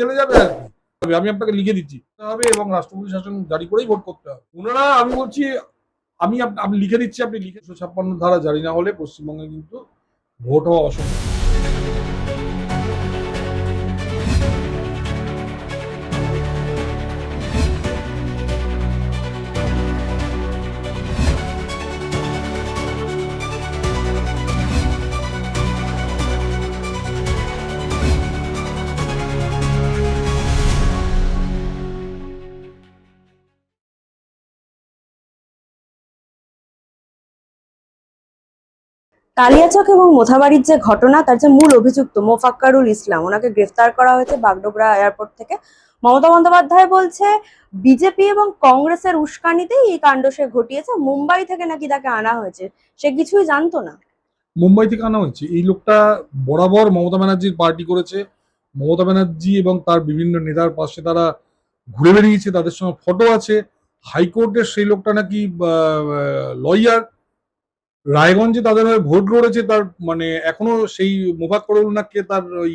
চলে যাবে আর কি। আমি আপনাকে লিখে দিচ্ছি হবে এবং রাষ্ট্রপতি শাসন জারি করেই ভোট করতে হবে। ওনারা আমি বলছি আমি লিখে দিচ্ছি, আপনি লিখে 156 ধারা জারি না হলে পশ্চিমবঙ্গে কিন্তু ভোট হওয়া অসম্ভব। কালিয়াচক এবং মোথাবাড়ির যে ঘটনা, তার যে মূল অভিযুক্ত মোফাক্কারুল ইসলাম, ওনাকে গ্রেফতার করা হয়েছে বাগডোগরা এয়ারপোর্ট থেকে। মমতা বন্দ্যোপাধ্যায় বলছে বিজেপি এবং কংগ্রেসের উস্কানিতেই এই কাণ্ড সে ঘটিয়েছে, মুম্বাই থেকে নাকি তাকে আনা হয়েছে, সে কিছুই জানতো না। মুম্বাই থেকে আনা হয়েছে। এই লোকটা বরাবর মমতা ব্যানার্জির পার্টি করেছে। মমতা ব্যানার্জি এবং তার বিভিন্ন নেতার পাশে তারা ঘুরে বেরিয়েছে, তাদের সঙ্গে ফটো আছে। হাইকোর্টের সেই লোকটা নাকি লয়ার, রায়গঞ্জে তাদের হয়ে ভোট লড়েছে। তার মানে এখনো সেই মোফাক্করুল নাককে তার ওই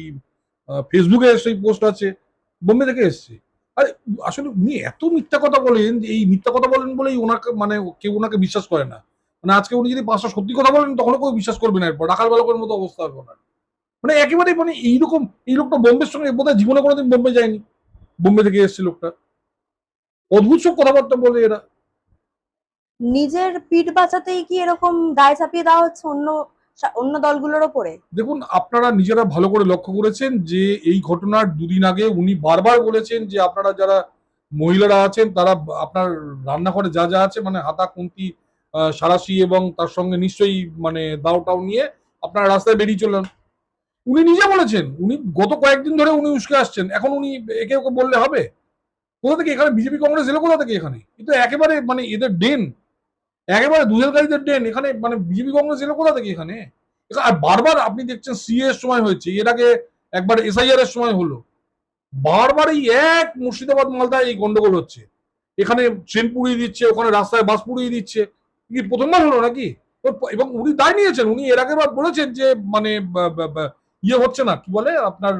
ফেসবুকে সেই পোস্ট আছে, বোম্বে থেকে এসছে। আরে আসলে উনি এত মিথ্যা কথা বলেন, যে এই মিথ্যা কথা বলেন বলেই ওনাকে মানে কেউ ওনাকে বিশ্বাস করে না। মানে আজকে উনি যদি 5টা সত্যি কথা বলেন তখনও কেউ বিশ্বাস করবে না। এরপর রাখাল বালকের মতো অবস্থা হবে ওনার। মানে একেবারে মানে এইরকম। এই লোকটা বোম্বের সঙ্গে বোধহয় জীবনে কোনোদিন বোম্বে যায়নি, বোম্বে থেকে এসছে লোকটা। অদ্ভুত সব কথাবার্তা বলে এরা। নিজের পিঠ বাঁচাতেই কি এরকম দায় চাপিয়ে দেওয়া হচ্ছে অন্য অন্য দলগুলোর ওপরে? দেখুন, আপনারা নিজেরা ভালো করে লক্ষ্য করেছেন যে এই ঘটনার দুদিন আগে উনি বারবার বলেছেন যে আপনারা যারা মহিলারা আছেন তারা আপনার রান্নাঘরে যা যা আছে মানে হাতা খুন্তি সাঁড়াশি এবং তার সঙ্গে নিশ্চয়ই মানে দাও টাও নিয়ে আপনারা রাস্তায় বেরিয়ে চললেন। উনি নিজে বলেছেন, উনি গত কয়েকদিন ধরে উনি উস্কে আসছেন। এখন উনি একে ওকে বললে হবে? কোথা থেকে এখানে বিজেপি কংগ্রেস এলো কোথা থেকে এখানে? কিন্তু একেবারে মানে এদের ডেন, একেবারে দুধেলকারীদের ডেন এখানে। মানে বিজেপি কংগ্রেস এলো কোথা থেকে এখানে? আর বারবার আপনি দেখছেন সিএ এর সময় হয়েছে, এর আগে একবার এসআইআর এর সময় হলো। বারবার এই এক মুর্শিদাবাদ মালদায় এই গন্ডগোল হচ্ছে। এখানে ট্রেন পুড়িয়ে দিচ্ছে, ওখানে রাস্তায় বাস পুড়িয়ে দিচ্ছে। কি প্রথমবার হলো নাকি? এবং উনি দায় নিয়েছেন। উনি এর আগে বলেছেন যে মানে ইয়ে হচ্ছে না, কি বলে আপনার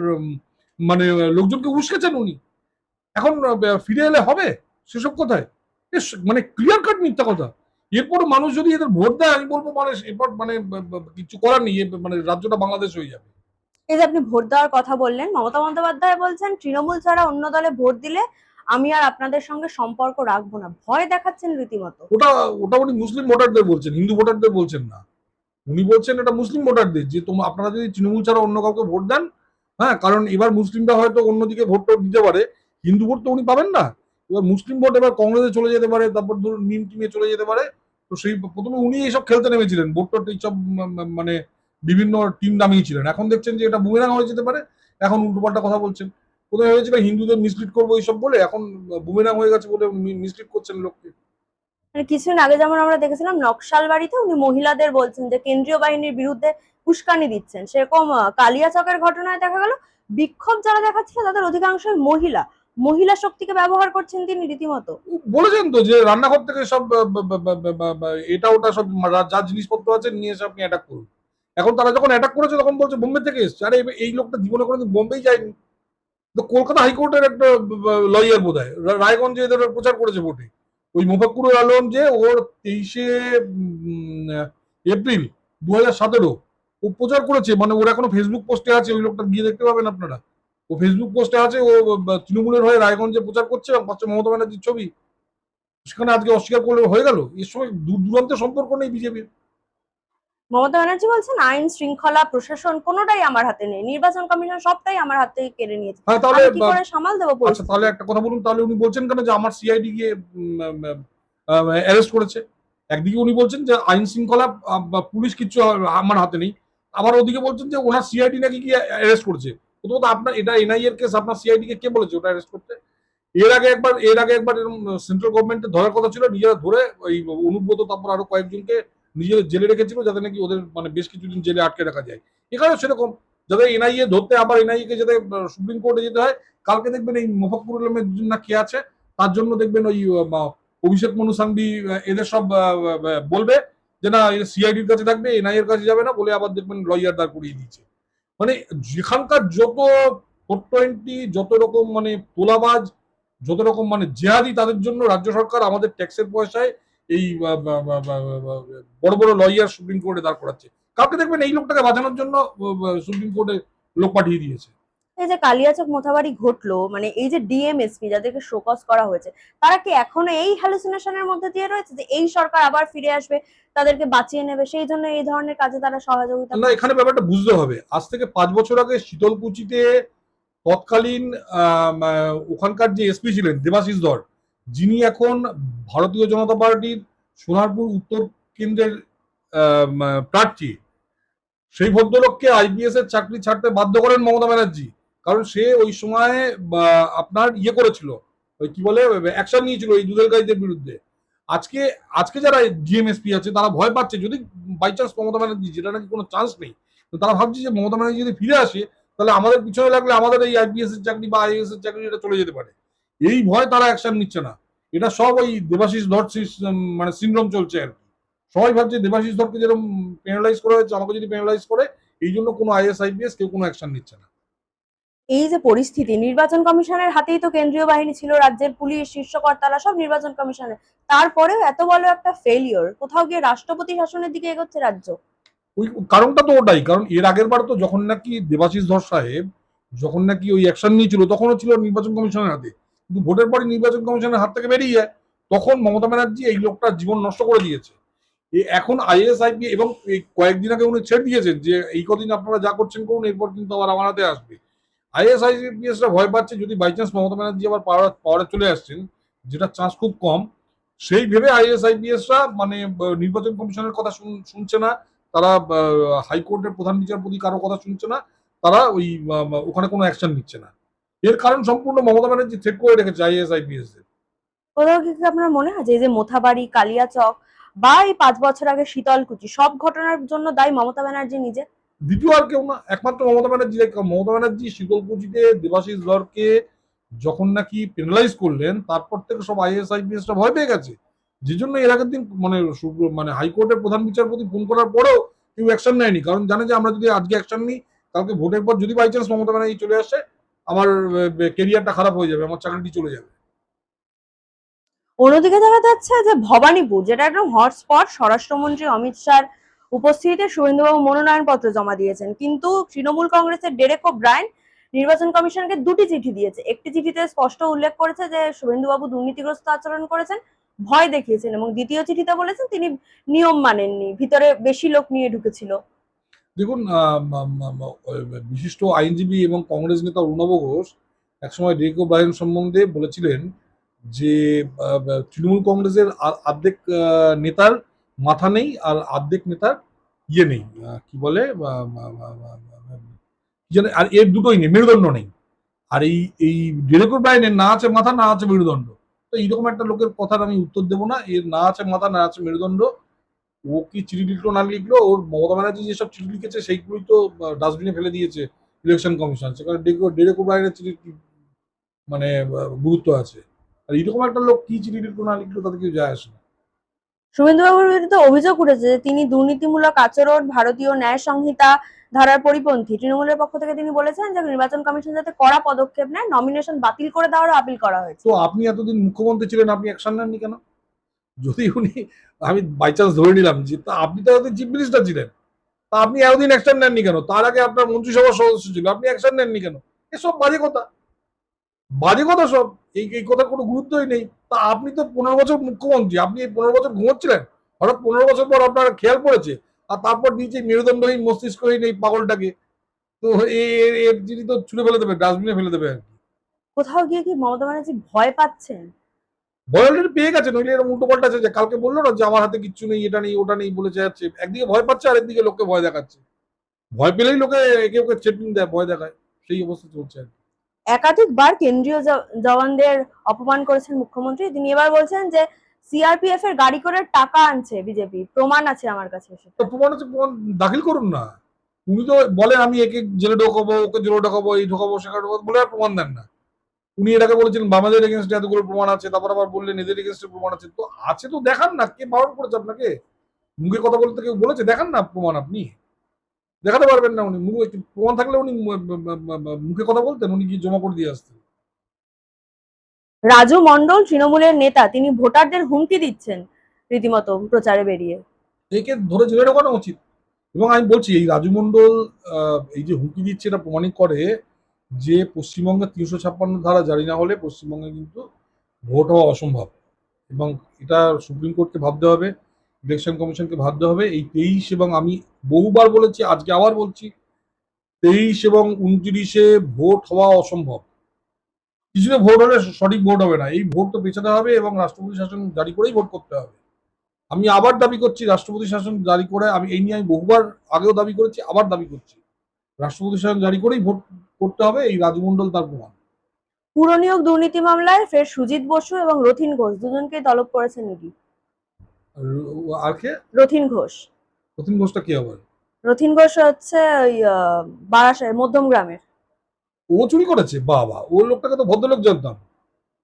মানে লোকজনকে উস্কেছেন উনি। এখন ফিরে এলে হবে সেসব কথায়? মানে ক্লিয়ার কাট মিথ্যা কথা। এরপর মানুষ যদি এদের ভোট দেয়, আমি বলবো মানে এরপর মানে কিছু করার নেই, মানে রাজ্যটা বাংলাদেশ হয়ে যাবে। এই যে আপনি ভোট দেওয়ার কথা বললেন, মমতা বন্দ্যোপাধ্যায় বলছেন তৃণমূল ছাড়া অন্য দলে ভোট দিলে আমি আর আপনাদের সঙ্গে সম্পর্ক রাখবো না, ভয় দেখাচ্ছেন রীতিমতো। ওটা ওটা উনি মুসলিম ভোটারদের বলছেন, হিন্দু ভোটারদের বলছেন না। উনি বলছেন এটা মুসলিম ভোটারদের, যে আপনারা যদি তৃণমূল ছাড়া অন্য কাউকে ভোট দেন, হ্যাঁ, কারণ এবার মুসলিমরা হয়তো অন্যদিকে ভোট দিতে পারে, হিন্দু ভোট তো উনি পাবেন না। এবার মুসলিম ভোট এবার কংগ্রেসে চলে যেতে পারে, তারপর ধরুন নিম টিমে চলে যেতে পারে। তো সেই প্রথমে উনি এইসব খেলতে নেমেছিলেন, ভোট টোট এইসব মানে বিভিন্ন টিম নামিয়েছিলেন। এখন দেখছেন যে এটা বুমেরাং হয়ে যেতে পারে, এখন উল্টোপাল্টা কথা বলছেন। প্রথমে ভেবেছিলেন হিন্দুদের মিসলিড করবো এইসব বলে, এখন বুমেরাং হয়ে গেছে বলে মিসলিড করছেন লোককে। মানে কিছুদিন আগে যেমন আমরা দেখেছিলাম নকশালবাড়িতে উনি মহিলাদের বলছেন যে কেন্দ্রীয় বাহিনীর বিরুদ্ধে উস্কানি দিচ্ছেন, সেরকম কালিয়াচকের ঘটনায় দেখা গেল বিক্ষোভ যারা দেখাচ্ছিল তাদের অধিকাংশই মহিলা, মহিলা শক্তিকে ব্যবহার করছেন তিনি রীতিমতো। বলেছেন তো যে রান্নাঘর থেকে সব এটা ওটা সব যা জিনিসপত্র আছে নিয়ে এসে আপনি অ্যাটাক করুন। এখন তারা যখন অ্যাটাক করেছে তখন বলছে বোম্বে থেকে এসছে। আরে এই লোকটা জীবনে কোনোদিন বোম্বেই যায়নি। তো কলকাতা হাইকোর্টের একটা লয়ার বোধ হয় রায়গঞ্জে এদের প্রচার করেছে ভোটে। ওই মোফাক্কুরুল আলম যে ওর 23শে এপ্রিল 2017 ও প্রচার করেছে। মানে ওর এখনো ফেসবুক পোস্টে আছে, ওই লোকটা গিয়ে দেখতে পাবেন আপনারা। ও ফেসবুক পোস্টে আছে, ও তৃণমূলের হয়ে রায়গঞ্জে প্রচার করছে এবং পাচ্ছে মমতা ব্যানার্জির ছবি। সেখানে আজকে অস্বীকার করলে হয়ে গেল? এর সঙ্গে দূর দূরান্তের সম্পর্ক নেই বিজেপির। মমতা ব্যানার্জি বলছেন আইন শৃঙ্খলা প্রশাসন কোনোটাই আমার হাতে নেই, নির্বাচন কমিশন সবটাই আমার হাত থেকে কেড়ে নিয়েছে, হ্যাঁ, তাহলে আমি কি করে সামাল দেবো আচ্ছা, তাহলে পরিস্থিতি। একটা কথা বলুন, তাহলে উনি বলছেন কেন যে আমার সিআইডি গিয়ে অ্যারেস্ট করেছে? একদিকে উনি বলছেন যে আইন শৃঙ্খলা বা পুলিশ কিচ্ছু আমার হাতে নেই, আবার ওদিকে বলছেন যে ওনার সিআইডি নাকি গিয়ে অ্যারেস্ট করেছে। প্রথমত আপনার এটা এনআইএ এর কেস, আপনার সিআইডি কে কে বলেছে ওটা অ্যারেস্ট করতে? এর আগে একবার এরকম সেন্ট্রাল গভর্নমেন্টের ধরার কথা ছিল, নিজেরা ধরে ওই অনুব্রত তারপর আরো কয়েকজনকে নিজেদের জেলে রেখেছিল যাতে নাকি ওদের মানে বেশ কিছুদিন জেলে আটকে রাখা যায়। এখানেও সেরকম, যাতে এনআইএ ধরতে আবার এনআইএ কে যাতে সুপ্রিম কোর্টে যেতে হয়। কালকে দেখবেন এই মুফাক্কুর আলমের জন্য কে আছে, তার জন্য দেখবেন ওই অভিষেক মনু সাংভি এদের সব বলবে যে না সিআইডির কাছে থাকবে, এনআইএ এর কাছে যাবে না বলে, আবার দেখবেন লয়ার দাঁড় করিয়ে দিয়েছে। মানে যেখানকার যত 420 যত রকম মানে তোলাবাজ, যত রকম মানে জেহাদি, তাদের জন্য রাজ্য সরকার আমাদের ট্যাক্সের পয়সায় এই বড় বড় লয়ার সুপ্রিম কোর্টে দাঁড় করাচ্ছে। কাউকে দেখবেন এই লোকটাকে বাঁচানোর জন্য সুপ্রিম কোর্টে লোক পাঠিয়ে দিয়েছে। এই যে কালিয়াচক মোথাবাড়ি ঘটলো, মানে এই যে ডিএমএসপি যাদেরকে শোকজ করা হয়েছে, তারা কি এখনো এই হ্যালুসিনেশনের মধ্যে দিয়ে রয়েছে যে এই সরকার আবার ফিরে আসবে, তাদেরকে বাঁচিয়ে নেবে, সেই জন্য এই ধরনের কাজে তারা সহযোগিতা না, করছে? এখানে ব্যাপারটা বুঝতে হবে। আজ থেকে 5 বছর আগে শীতলকুচিতে তৎকালীন ওখানকার যে এসপি ছিলেন দেবাশিস ধর, যিনি এখন ভারতীয় জনতা পার্টির সোনারপুর উত্তর কেন্দ্রের প্রার্থী, সেই ভদ্রলোককে আইপিএস এর চাকরি ছাড়তে বাধ্য করেন মমতা ব্যানার্জি। কারণ সে ওই সময় আপনার ইয়ে করেছিল, ওই কি বলে, অ্যাকশন নিয়েছিল এই দুধেলকারীদের বিরুদ্ধে। আজকে আজকে যারা ডিএমএসপি আছে তারা ভয় পাচ্ছে, যদি বাই চান্স মমতা ব্যানার্জি, যেটা নাকি কোনো চান্স নেই, তো তারা ভাবছে যে মমতা ব্যানার্জি যদি ফিরে আসে তাহলে আমাদের পিছনে লাগলে আমাদের এই আইপিএস এর চাকরি বা আইএএস এর চাকরি এটা চলে যেতে পারে। এই ভয় তারা অ্যাকশন নিচ্ছে না। এটা সব ওই দেবাশিস ধর মানে সিনড্রোম চলছে আর কি। সবাই ভাবছে দেবাশিস ধরকে যেরকম পেনালাইজ করা হয়েছে, আমাকে যদি পেনালাইজ করে, এই জন্য কোনো আইএস আইপিএস কেউ কোনো অ্যাকশন নিচ্ছে না। এই যে পরিস্থিতি, নির্বাচন কমিশনের হাতেই তো কেন্দ্রীয় বাহিনী ছিল, রাজ্যের পুলিশ শীর্ষ কর্তারা সব নির্বাচন কমিশনের, তারপরেও এত বড় একটা ফেলিওর, কোথাও গিয়ে রাষ্ট্রপতি শাসনের দিকে এগোচ্ছে রাজ্য। ওই কারণটা তো ওটাই, কারণ এর আগের বার তো যখন নাকি দেবাশিস ধর সাহেব যখন নাকি ওই অ্যাকশন নিয়েছিল তখনও ছিল নির্বাচন কমিশনের হাতে, কিন্তু ভোটের পরে নির্বাচন কমিশনের হাত থেকে বেরিয়ে যায়, তখন মমতা ব্যানার্জি এই লোকটার জীবন নষ্ট করে দিয়েছে। এখন আইএস আইপি এবং এই কয়েকদিন আগে উনি ছেড়ে দিয়েছেন যে এই কদিন আপনারা যা করছেন করুন, এরপর কিন্তু আবার আমার হাতে আসবে। আইএস আইপিএসরা ভয় পাচ্ছে যদি বাই চান্স মমতা ব্যানার্জি আবার পাওয়ারে চলে আসছেন, যেটা চান্স খুব কম, সেই ভেবে আইএস আইপিএসরা মানে নির্বাচন কমিশনের কথা শুনছে না, তারা হাইকোর্টের প্রধান বিচারপতি কারো কথা শুনছে না, তারা ওই ওখানে কোনো অ্যাকশন নিচ্ছে না। এর কারণ সম্পূর্ণ মমতা ব্যানার্জি থ্রেট করে রেখেছে আইএস আইপিএস এর। কোথাও কি আপনার মনে হয় যে এই যে মোথাবাড়ি, কালিয়াচক বা এই 5 বছর আগে শীতলকুচি, সব ঘটনার জন্য দায়ী মমতা ব্যানার্জি নিজে? দ্বিতীয় আর কেউ না, একমাত্র মমতা ব্যানার্জি। মমতা ব্যানার্জি শীতলকুচিতে দেবাশিস ধরকে যখন নাকি পেনালাইজ করলেন, তারপর থেকে সব আইএস আইপিএসরা ভয় পেয়ে গেছে। যে জন্য এর আগের দিন মানে মানে হাইকোর্টের প্রধান বিচারপতি ফোন করার পরেও কেউ অ্যাকশন নেয়নি, কারণ জানে যে আমরা যদি আজকে অ্যাকশন নিই, কালকে ভোটের পর যদি বাই চান্স মমতা ব্যানার্জি চলে আসে, আমার কেরিয়ারটা খারাপ হয়ে যাবে, আমার চাকরিটি চলে যাবে। অন্যদিকে দেখা যাচ্ছে যে ভবানীপুর, যেটা একদম হটস্পট, স্বরাষ্ট্রমন্ত্রী অমিত শাহর উপস্থিতিতে শুভেন্দুবাবু মনোনয়নপত্র জমা দিয়েছেন, কিন্তু তৃণমূল কংগ্রেসের ডেরেক ওব্রায়েন নির্বাচন কমিশনকে 2টি চিঠি দিয়েছে। একটি চিঠিতে স্পষ্ট উল্লেখ করেছে যে শুভেন্দুবাবু দুর্নীতিগ্রস্ত আচরণ করেছেন, ভয় দেখিয়েছেন, এবং দ্বিতীয় চিঠিতে বলেছেন তিনি নিয়ম মানেননি, ভিতরে বেশি লোক নিয়ে ঢুকেছিল। দেখুন, বিশিষ্ট আইনজীবী এবং কংগ্রেস নেতা অরুণাভ ঘোষ একসময় ডেরেক ওব্রায়েন সম্বন্ধে বলেছিলেন যে তৃণমূল কংগ্রেসের অর্ধেক নেতার মাথা নেই আর অর্ধেক নেতার ইয়ে নেই, কি বলে, কি জানে, আর এর দুটোই নেই, মেরুদণ্ড নেই। আর এই এই ডেরেক ওব্রায়েনের না আছে মাথা, না আছে মেরুদণ্ড। তো এইরকম একটা লোকের কথার আমি উত্তর দেবো না। এর না আছে মাথা, না আছে মেরুদণ্ড। ও কি চিঠি লিখলো না লিখলো, ওর মমতা ব্যানার্জি যেসব চিঠি লিখেছে সেইগুলোই তো ডাস্টবিনে ফেলে দিয়েছে ইলেকশন কমিশন। সেখানে ডেরেক ওব্রায়েনের চিঠির কি মানে গুরুত্ব আছে? আর এরকম একটা লোক কি চিঠি লিখলো না লিখলো তাতে কিছু যায় আসে না। শুভেন্দুবাবুর বিরুদ্ধে অভিযোগ উঠেছে যে তিনি দুর্নীতিমূলক আচরণ, ভারতীয় ন্যায় সংহিতা ধারার পরিপন্থী। তৃণমূলের পক্ষ থেকে তিনি বলেছেন যে নির্বাচন কমিশন যাতে কড়া পদক্ষেপ নেয়, নমিনেশন বাতিল করে দেওয়ারও আপিল করা হয়েছে। তো আপনি এতদিন মুখ্যমন্ত্রী ছিলেন, আপনি অ্যাকশন নেননি কেন? যদি উনি, আমি বাই চান্স ধরে নিলাম যে তা আপনি তো এতদিন চিফ মিনিস্টার ছিলেন, তা আপনি এতদিন অ্যাকশন নেননি কেন? তার আগে আপনার মন্ত্রিসভার সদস্য ছিল, আপনি অ্যাকশন নেননি কেন? এসব বাজে কথা, বাজে কথা সব। এই কথার কোনো গুরুত্বই নেই। তা আপনি তো 15 বছর মুখ্যমন্ত্রী, আপনি এই 15 বছর ঘুমোচ্ছিলেন, হঠাৎ 15 বছর পর আপনার খেয়াল পড়েছে, আর তারপর নিচে মেরুদণ্ডহীন মস্তিষ্কহীন এই পাগলটাকে তো এর যিনি তো ছুড়ে ফেলে দেবে, ডাস্টবিনে ফেলে দেবে আর কি। কোথাও গিয়ে কি মমতা ব্যানার্জি ভয় পাচ্ছেন? ভয় অলরেডি পেয়ে গেছে, নইলে এরকম উল্টো পাল্টা আছে যে কালকে বললো না যে আমার হাতে কিচ্ছু নেই, এটা নেই ওটা নেই বলে যাচ্ছে। একদিকে ভয় পাচ্ছে আর একদিকে লোককে ভয় দেখাচ্ছে। ভয় পেলেই লোকে একে ওকে চেটিং দেয়, ভয় দেখায়। সেই অবস্থা চলছে আর কি। একাধিকবার কেন্দ্রীয় জওয়ানদের অপমান করেছেন মুখ্যমন্ত্রী, তিনি এবার বলছেন যে সিআরপিএফ এর গাড়ি করে টাকা আনছে বিজেপি, প্রমাণ আছে আমার কাছে তো সেটা। প্রমাণ হচ্ছে, প্রমাণ দাখিল করুন না। উনি তো বলেন আমি একে জেলে ঢোকাবো, ওকে জেলে ঢোকাবো, এই ঢোকাবো সেখানে ঢোকাবো বলে আর প্রমাণ দেন না। উনি এর আগে বলেছিলেন বামাদের এগেনস্টে এতগুলো প্রমাণ আছে, তারপর আবার বললেন এদের এগেনস্টে প্রমাণ আছে। তো আছে তো দেখান না, কে বারণ করেছে আপনাকে? মুখে কথা বলতে কেউ বলেছে? দেখান না প্রমাণ আপনি। দেখাতে পারবেন না উনি, প্রমাণ থাকলে উনি মুখে কথা বলতেন, উনি কি জমা করে দিয়ে আসতেন। রাজু মণ্ডল তৃণমূলের নেতা, তিনি ভোটারদের হুমকি দিচ্ছেন রীতিমতো প্রচারে বেরিয়ে। একে ধরে জেলে ঢোকানো উচিত। এবং আমি বলছি এই রাজু মণ্ডল এই যে হুমকি দিচ্ছে, এটা প্রমাণিত করে যে পশ্চিমবঙ্গে ৩৫৬ ধারা জারি না হলে পশ্চিমবঙ্গে কিন্তু ভোট হওয়া অসম্ভব। এবং এটা সুপ্রিম কোর্টকে ভাবতে হবে, ইলেকশন কমিশনকে ভাবতে হবে। এই ২৩ এবং আমি বহুবার বলেছি, আজকে আবার বলছি, ২৩ এবং ২৯-এ ভোট হওয়া অসম্ভব। কিছুতে ভোট হলে সঠিক ভোট হবে না, এই ভোট তো পেছাতে হবে এবং রাষ্ট্রপতি শাসন জারি করেই ভোট করতে হবে। আমি আবার দাবি করছি রাষ্ট্রপতি শাসন জারি করে, আমি এই নিয়ে আমি বহুবার আগেও দাবি করেছি, আবার দাবি করছি, রাষ্ট্রপতি শাসন জারি করেই ভোট করতে হবে। এই রাজমণ্ডল তার প্রমাণ। পুরনিয়োগ দুর্নীতি মামলায় ফের সুজিত বসু এবং রথিন ঘোষ দুজনকে তলব করেছেন ইডি। আর কে? রথিন ঘোষ। প্রতিম ঘোষটা কি আবার? রথিন ঘোষ হচ্ছে ওই বারাসাত মধ্যম গ্রামের। ও চুরি করেছে? বাবা, ও লোকটাকে তো ভদ্রলোক জানতাম,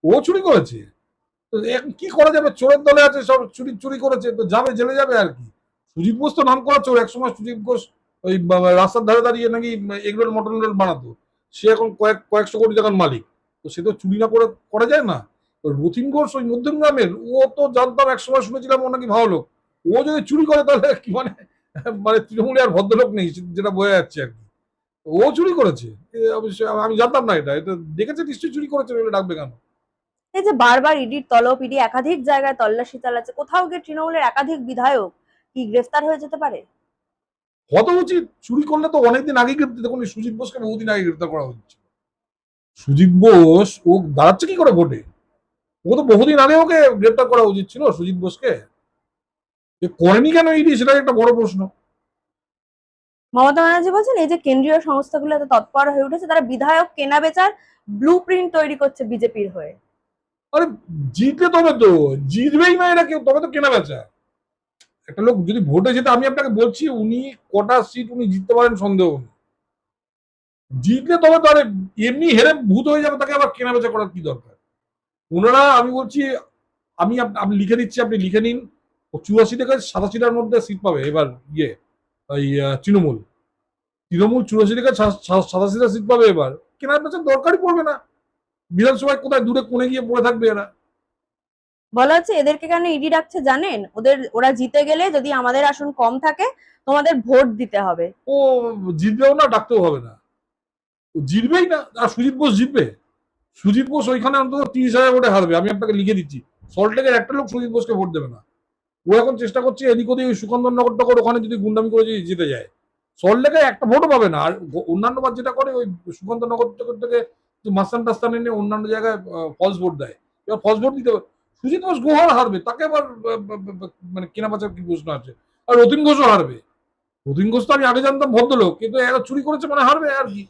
ও চুরি করেছে? তো এখন কি করা যাবে, চোরের দলে আছে, সব চুরি চুরি করেছে তো যাবে, জেলে যাবে আর কি। সুজিত বোস তো নাম করা চোর, একসময় সুজিত ঘোষ ওই রাস্তার ধারে দাঁড়িয়ে নাকি এগরোল মটন রোল বানাতো, সে এখন কয়েকশো কোটি টাকার মালিক। তো সে তো চুরি না করে করা যায় না। তো রথিন ঘোষ ওই মধ্যম গ্রামের, ও তো জানতাম, একসময় শুনেছিলাম ও নাকি ভালো লোক। ও যদি চুরি করে তাহলে কি মানে, মানে তৃণমূলে আর ভদ্রলোক নেই, যেটা বোঝা যাচ্ছে আর কি। ও চুরি করেছে, অবশ্যই আমি জানতাম না, এটা দেখেছে নিশ্চয়ই, চুরি করেছে বলে ডাকবে কেন? এই যে বারবার ইডির তলব, ইডি একাধিক জায়গায় তল্লাশি চালাচ্ছে, কোথাও গিয়ে তৃণমূলের একাধিক বিধায়ক কি গ্রেফতার হয়ে যেতে পারে? হওয়া উচিত। চুরি করলে তো অনেকদিন আগে গ্রেপ্তার, দেখুন সুজিত বোসকে বহুদিন আগে গ্রেপ্তার করা হচ্ছে। সুজিত বোস ও দাঁড়াচ্ছে কি করে ভোটে? ও তো বহুদিন আগে ওকে গ্রেপ্তার করা উচিত ছিল সুজিত বোসকে। করেনি কেন ইডি, সেটা একটা বড় প্রশ্ন। মমতা ব্যানার্জি বলছেন এই যে কেন্দ্রীয় সংস্থাগুলো এত তৎপর হয়ে উঠেছে, তারা বিধায়ক কেনা বেচার ব্লু প্রিন্ট তৈরি করছে বিজেপির হয়ে। আরে জিতলে তবে তো, জিতবেই না এরা কেউ, তবে তো কেনা বেচা। একটা লোক যদি ভোটে যেতে, আমি আপনাকে বলছি উনি কটা সিট উনি জিততে পারেন সন্দেহ নেই। জিতলে তবে তো, আরে এমনি হেরে ভূত হয়ে যাবে, তাকে আবার কেনা বেচা করার কি দরকার? ওনারা, আমি বলছি, আপনি লিখে দিচ্ছি, আপনি লিখে নিন, ৮৪ থেকে ৮৭টার মধ্যে সিট পাবে এবার। ইয়ে ওই তৃণমূল, ৮৪ থেকে ৮৭টা সিট পাবে এবার। কেনার পেছনে দরকারই পড়বে না, বিধানসভায় কোথায় দূরে কোণে গিয়ে পড়ে থাকবে এরা। বলা হচ্ছে এদেরকে কেন ইডি ডাকছে জানেন, ওরা জিতে গেলে যদি আমাদের আসন কম থাকে তোমাদের ভোট দিতে হবে। ও জিতবেও না, ডাকতেও হবে না, ও জিতবেই না। আর সুজিত বোস জিতবে? সুজিত বোস ওইখানে অন্তত ৩০,০০০ ভোটে হারবে, আমি আপনাকে লিখে দিচ্ছি। সল্টলেকের একটা লোক সুজিত বোসকে ভোট দেবে না। ও এখন চেষ্টা করছে এদিক ওদিক, ওই সুকন্দর নগর টগর ওখানে যদি গুন্ডামি করে যদি জিতে যায়, সল্টলেকে একটা ভোটও পাবে না। আর অন্যান্য বার যেটা করে, ওই সুকন্দর নগর টগর থেকে মাস্তান টাস্তান এনে অন্যান্য জায়গায় ফলস ভোট দেয়। এবার ফলস ভোট দিতে হবে, সুজিত বোস গোহার হারবে, তাকে আবার মানে কেনা বেচার কি প্রশ্ন আছে? আর রতিন ঘোষও হারবে। রতিন ঘোষ তো আমি আগে জানতাম ভদ্রলোক, কিন্তু এরা চুরি করেছে মানে হারবে আর কি।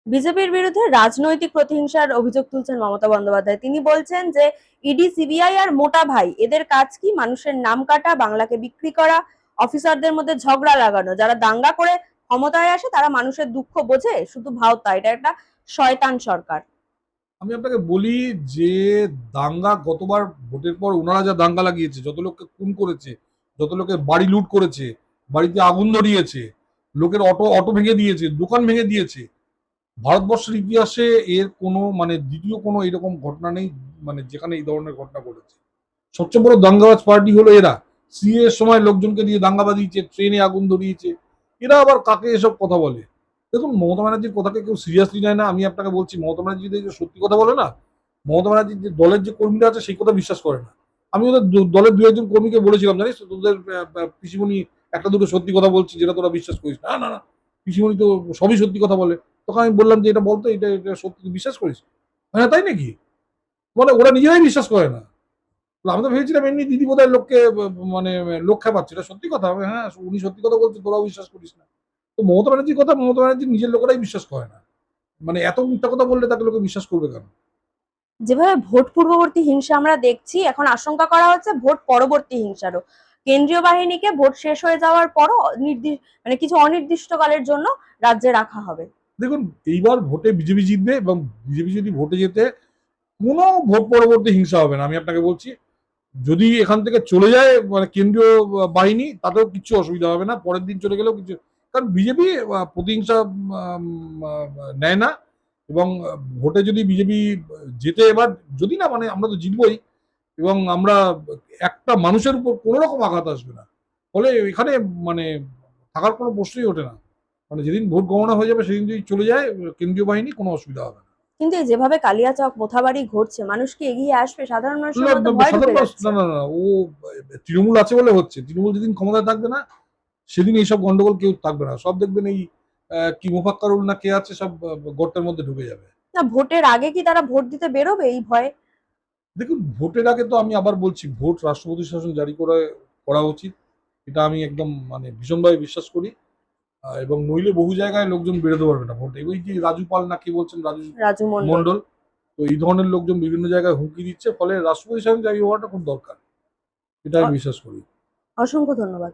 বিজেপির বিরুদ্ধে রাজনৈতিক প্রতিহিংসার অভিযোগ তুলছেন মমতা বন্দ্যোপাধ্যায়। তিনি বলছেন যে ইডি, সিবিআই আর মোটা ভাই এদের কাজ কি? মানুষের নাম কাটা, বাংলাকে বিক্রি করা, অফিসারদের মধ্যে ঝগড়া লাগানো। যারা দাঙ্গা করে ক্ষমতায় আসে তারা মানুষের দুঃখ বোঝে শুধু ভাওতা। এটা একটা শয়তান সরকার। আমি আপনাকে বলি যে দাঙ্গা গতবার ভোটের পর ওনারা যা দাঙ্গা লাগিয়েছে, যত লোককে খুন করেছে, যত লোকের বাড়ি লুট করেছে, বাড়িতে আগুন ধরিয়েছে, লোকের অটো অটো ভেঙে দিয়েছে, দোকান ভেঙে দিয়েছে, ভারতবর্ষের ইতিহাসে এর কোনো মানে দ্বিতীয় কোনো এরকম ঘটনা নেই, মানে যেখানে এই ধরনের ঘটনা ঘটেছে। সবচেয়ে বড় দাঙ্গাবাজ পার্টি হলো এরা। সিএ এর সময় লোকজনকে দিয়ে দাঙ্গা বাঁধিয়েছে, ট্রেনে আগুন ধরিয়েছে। এরা আবার কাকে এসব কথা বলে? দেখুন, মমতা ব্যানার্জির কথাকে কেউ সিরিয়াসলি নেয় না। আমি আপনাকে বলছি, মমতা ব্যানার্জি যদি সত্যি কথা বলে না, মমতা ব্যানার্জির যে দলের যে কর্মীরা আছে সেই কথা বিশ্বাস করে না। আমি ওদের দলের দু একজন কর্মীকে বলেছিলাম, জানিস তো, তোদের পিসিমণি একটা দুটো সত্যি কথা বলছি যেটা তোরা বিশ্বাস করিস না। না না না, পিসিমণি তো সবই সত্যি কথা বলে। তখন আমি বললাম যে এটা বলতো, এটা এটা সত্যি বিশ্বাস করিস? হ্যাঁ, তাই নাকি? মানে ওরা নিজেরাই বিশ্বাস করে না। আমি তো ভেবেছিলাম এমনি দিদি বোধহয় লোককে মানে লোক খেপাচ্ছে, এটা সত্যি কথা। হ্যাঁ, উনি সত্যি কথা বলছে, তোরাও বিশ্বাস করিস না। তো মমতা ব্যানার্জির কথা মমতা ব্যানার্জির নিজের লোকেরাই বিশ্বাস করে না। মানে এত মিথ্যা কথা বললে তাকে লোকে বিশ্বাস করবে কেন? যেভাবে ভোট পূর্ববর্তী হিংসা আমরা দেখছি, এখন আশঙ্কা করা হচ্ছে ভোট পরবর্তী হিংসারও। কেন্দ্রীয় বাহিনীকে ভোট শেষ হয়ে যাওয়ার পরও মানে কিছু অনির্দিষ্টকালের জন্য রাজ্যে রাখা হবে। দেখুন, এইবার ভোটে বিজেপি জিতবে এবং বিজেপি যদি ভোটে যেতে, কোনো ভোট পরবর্তী হিংসা হবে না, আমি আপনাকে বলছি। যদি এখান থেকে চলে যায় মানে কেন্দ্রীয় বাহিনী, তাতেও কিছু অসুবিধা হবে না, পরের দিন চলে গেলেও কিছু। কারণ বিজেপি প্রতিহিংসা নেয় না, এবং ভোটে যদি বিজেপি জেতে এবার, যদি না মানে আমরা তো জিতবই, এবং আমরা একটা মানুষের উপর কোনো রকম আঘাত আসবে না, ফলে এখানে মানে থাকার কোনো প্রশ্নই ওঠে না। মানে যেদিন ভোট গণনা হয়ে যাবে সেদিন যদি চলে যায় কেন্দ্রীয় বাহিনী, কোনো অসুবিধা হবে না। কিন্তু এই যেভাবে কালিয়াচক মোথাবাড়ি ঘটছে, মানুষ কি এগিয়ে আসবে? সাধারণ মানুষের না, মধ্যে ভয় সাধারণ ঢুকে মানুষ, যাচ্ছে। না না না, ও তৃণমূল আছে বলে হচ্ছে। তৃণমূল যেদিন ক্ষমতায় থাকবে না, সেদিন এইসব গন্ডগোল কেউ থাকবে না। সব দেখবেন এই কি মোফাক্কারুল না কে আছে, সব গর্তের মধ্যে ঢুকে যাবে। না, ভোটের আগে কি তারা ভোট দিতে বেরোবে এই ভয়ে? দেখুন, ভোটের আগে তো আমি আবার বলছি, ভোট রাষ্ট্রপতি শাসন জারি করা উচিত। এটা আমি একদম মানে ভীষণভাবে বিশ্বাস করি। এবং নইলে বহু জায়গায় লোকজন বেরোতে পারবে না ভোটে। ওই যে রাজু পাল না কি বলছেন, রাজু রাজু মন্ডল। মন্ডল, তো এই ধরনের লোকজন বিভিন্ন জায়গায় হুমকি দিচ্ছে, ফলে রাষ্ট্রপতি শাসন জারি হওয়াটা খুব দরকার। এটা আমি অ- বিশ্বাস করি। অসংখ্য ধন্যবাদ।